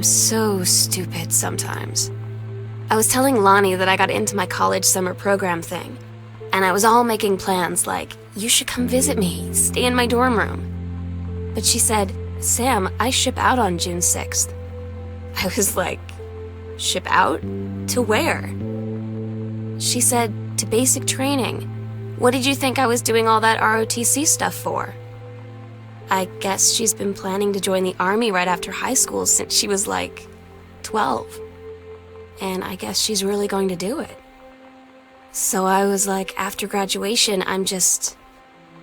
so stupid sometimes. I was telling Lonnie that I got into my college summer program thing, and I was all making plans like, you should come visit me, stay in my dorm room. But she said, Sam, I ship out on June 6th. I was like, ship out? To where? She said, to basic training. What did you think I was doing all that ROTC stuff for? I guess she's been planning to join the army right after high school since she was like 12. And I guess she's really going to do it. So I was like, after graduation, I'm just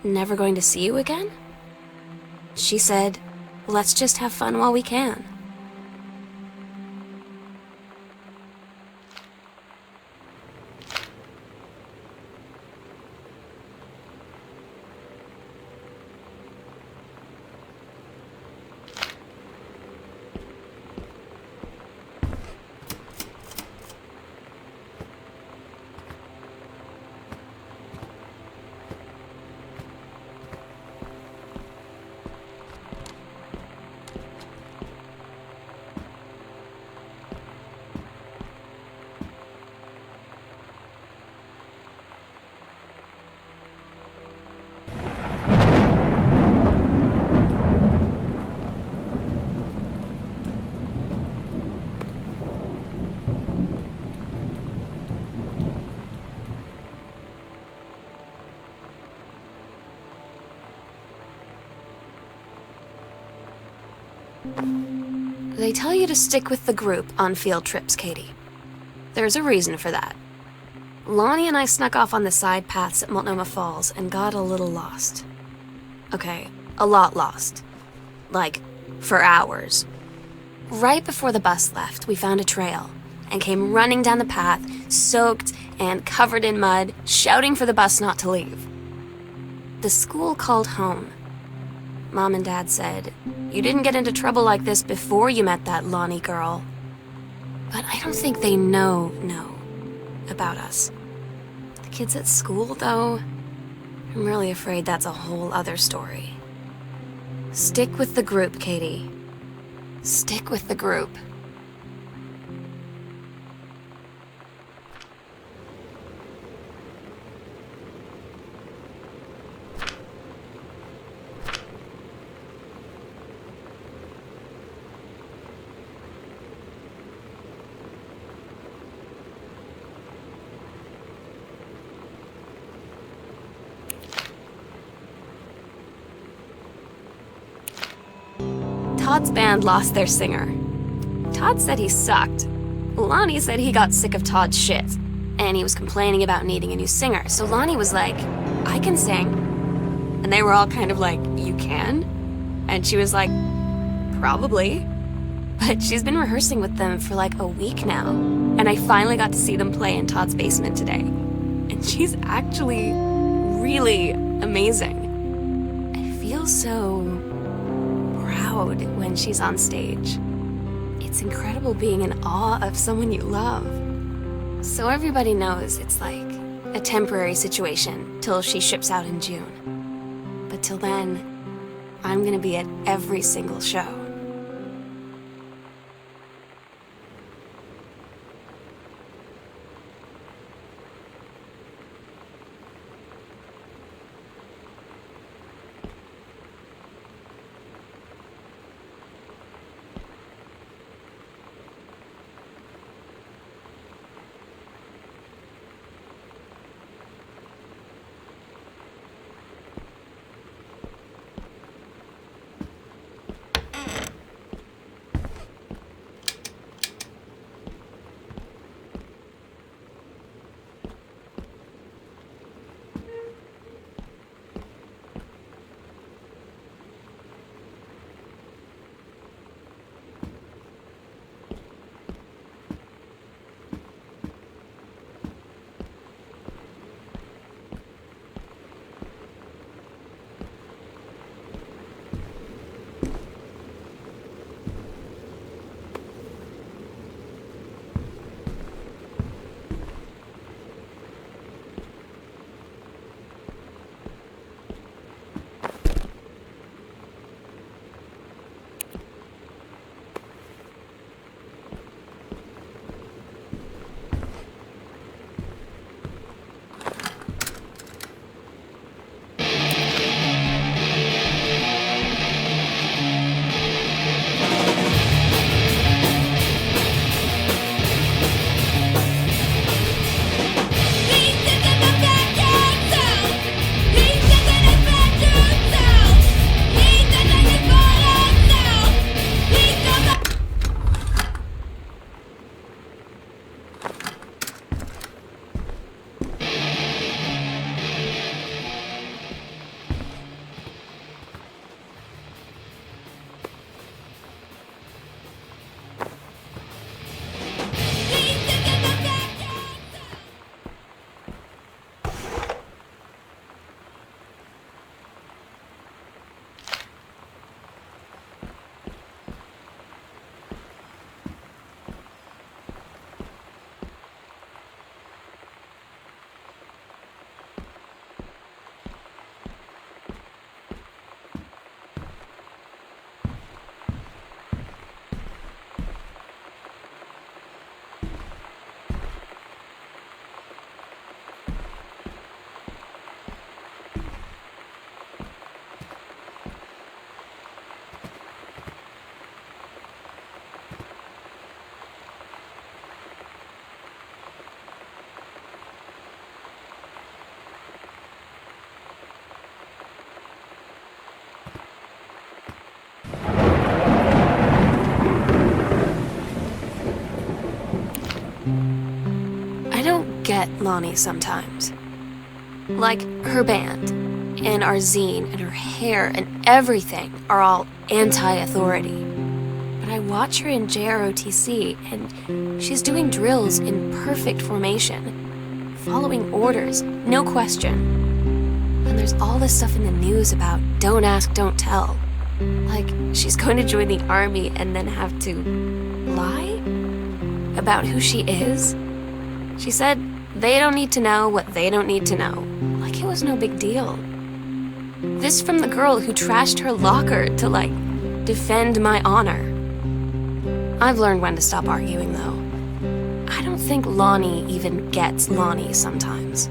never going to see you again? She said, let's just have fun while we can. They tell you to stick with the group on field trips, Katie. There's a reason for that. Lonnie and I snuck off on the side paths at Multnomah Falls and got a little lost. Okay, a lot lost. Like, for hours. Right before the bus left, we found a trail and came running down the path, soaked and covered in mud, shouting for the bus not to leave. The school called home. Mom and Dad said, you didn't get into trouble like this before you met that Lonnie girl. But I don't think they know about us. The kids at school, though, I'm really afraid that's a whole other story. Stick with the group, Katie. Stick with the group. Todd's band lost their singer. Todd said he sucked. Lonnie said he got sick of Todd's shit, and he was complaining about needing a new singer. So Lonnie was like, I can sing. And they were all kind of like, you can? And she was like, probably. But she's been rehearsing with them for like a week now. And I finally got to see them play in Todd's basement today. And she's actually really amazing. I feel so proud when she's on stage. It's incredible being in awe of someone you love. So everybody knows it's like a temporary situation till she ships out in June. But till then, I'm gonna be at every single show. I don't get Lonnie sometimes. Like, her band, and our zine, and her hair, and everything are all anti-authority. But I watch her in JROTC, and she's doing drills in perfect formation, following orders, no question. And there's all this stuff in the news about don't ask, don't tell. Like, she's going to join the army and then have to lie about who she is. She said they don't need to know what they don't need to know. Like it was no big deal. This from the girl who trashed her locker to, like, defend my honor. I've learned when to stop arguing, though. I don't think Lonnie even gets Lonnie sometimes.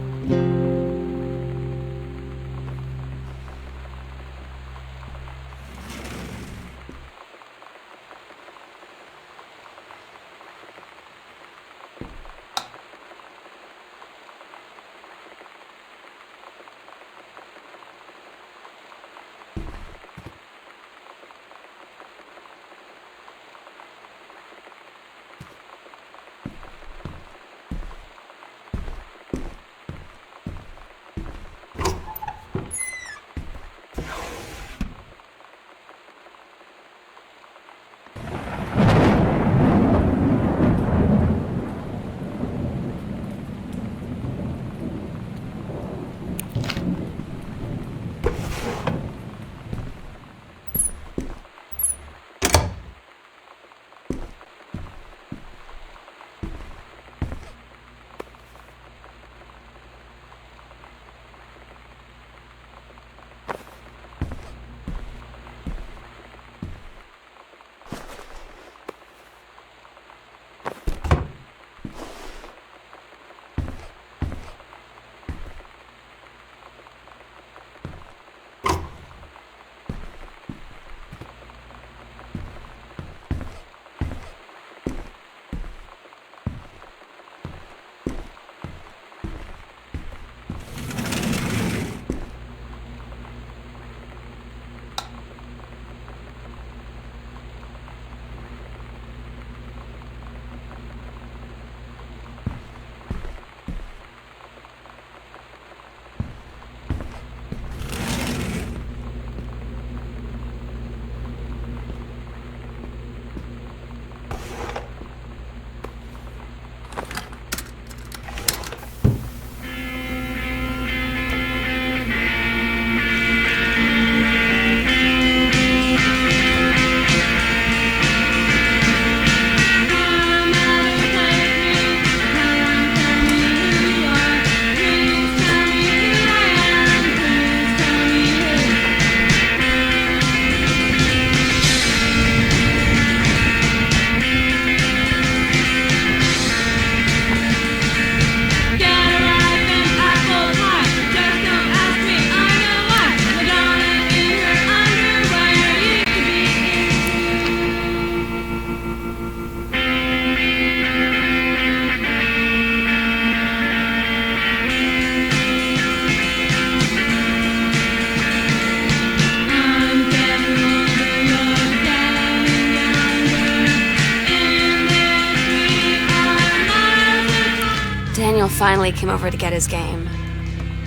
Daniel finally came over to get his game.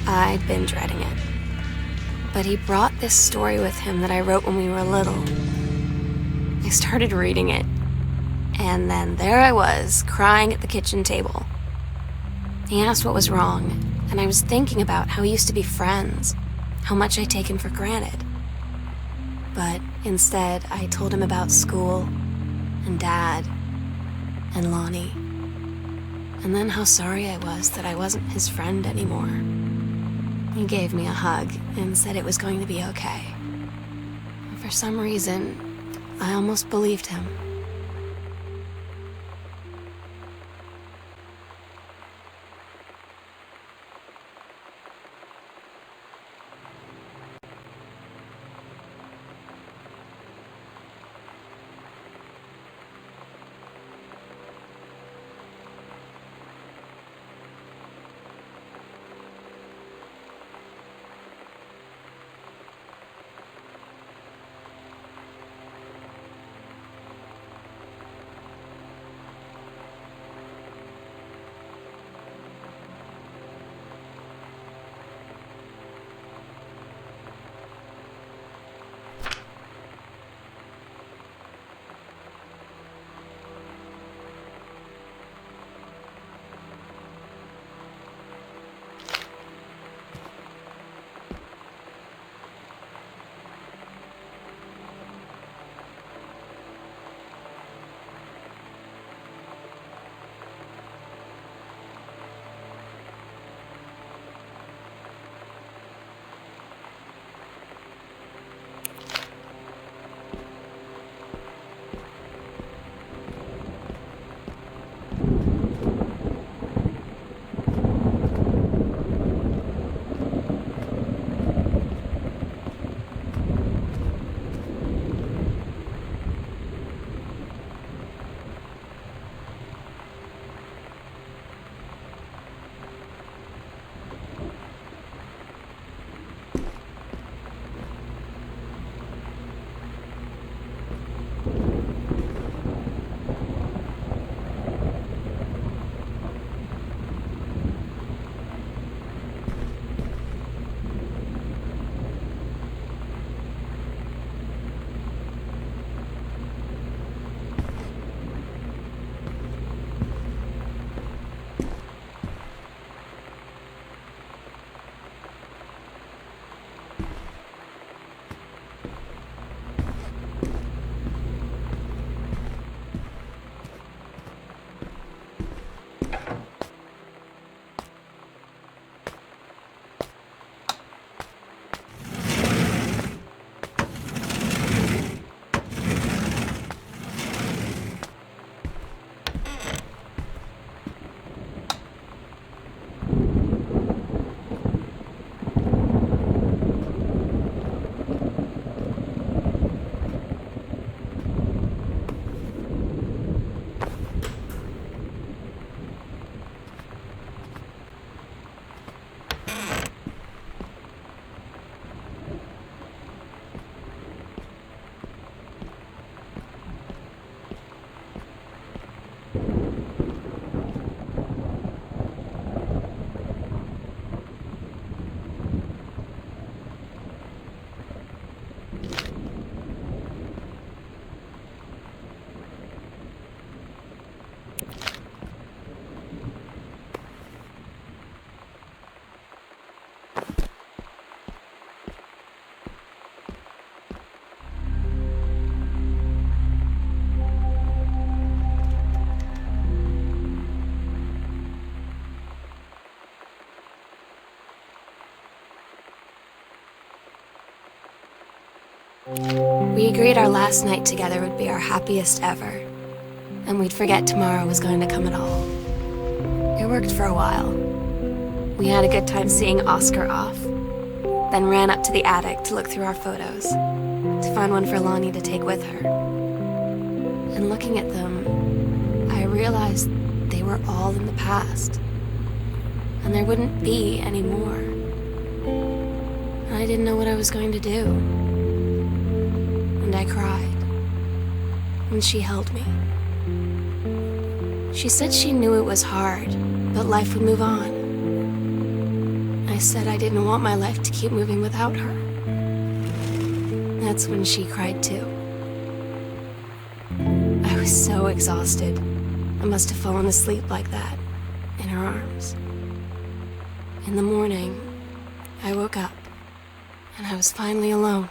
I'd been dreading it. But he brought this story with him that I wrote when we were little. I started reading it, and then there I was, crying at the kitchen table. He asked what was wrong, and I was thinking about how we used to be friends, how much I'd taken for granted. But instead, I told him about school, and Dad, and Lonnie. And then how sorry I was that I wasn't his friend anymore. He gave me a hug and said it was going to be okay. And for some reason, I almost believed him. We agreed our last night together would be our happiest ever, and we'd forget tomorrow was going to come at all. It worked for a while. We had a good time seeing Oscar off, then ran up to the attic to look through our photos, to find one for Lonnie to take with her. And looking at them, I realized they were all in the past, and there wouldn't be any more. And I didn't know what I was going to do. And I cried, and she held me. She said she knew it was hard, but life would move on. I said I didn't want my life to keep moving without her. That's when she cried too. I was so exhausted. I must have fallen asleep like that, in her arms. In the morning, I woke up, and I was finally alone.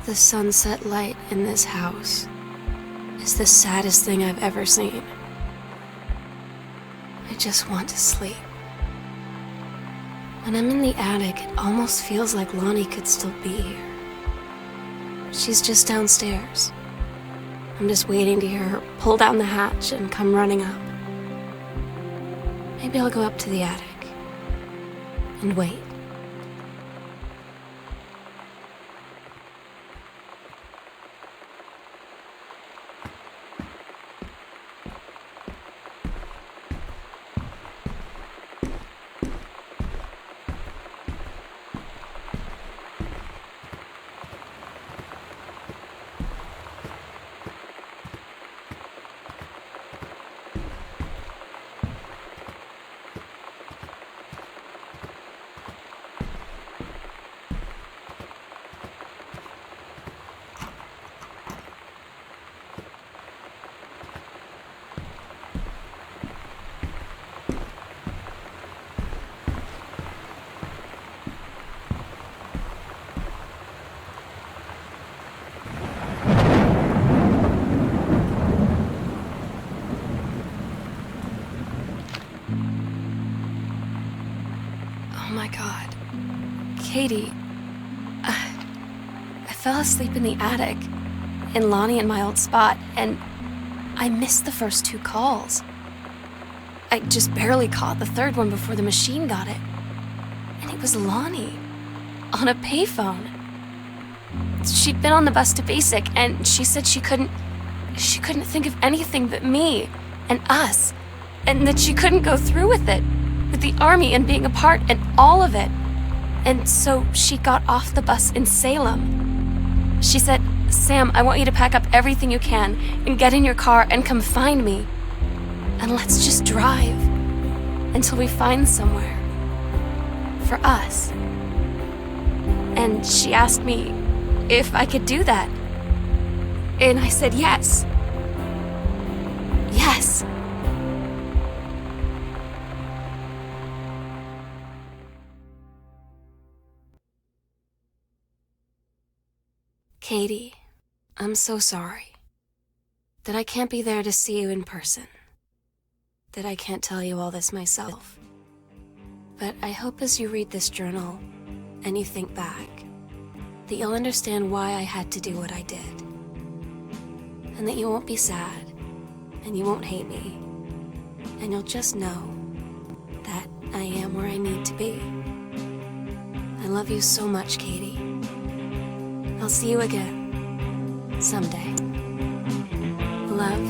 The sunset light in this house is the saddest thing I've ever seen. I just want to sleep. When I'm in the attic, it almost feels like Lonnie could still be here. She's just downstairs. I'm just waiting to hear her pull down the hatch and come running up. Maybe I'll go up to the attic and wait. Oh my God. Katie, I fell asleep in the attic, in Lonnie and my old spot, and I missed the first 2 calls. I just barely caught the third one before the machine got it. And it was Lonnie, on a payphone. She'd been on the bus to Basic, and she said she couldn't think of anything but me and us, and that she couldn't go through with it, with the Army and being apart and all of it. And so she got off the bus in Salem. She said, "Sam, I want you to pack up everything you can and get in your car and come find me. And let's just drive until we find somewhere for us." And she asked me if I could do that. And I said yes. Yes. Katie, I'm so sorry that I can't be there to see you in person, that I can't tell you all this myself. But I hope as you read this journal and you think back, that you'll understand why I had to do what I did. And that you won't be sad, and you won't hate me, and you'll just know that I am where I need to be. I love you so much, Katie. I'll see you again someday. Love,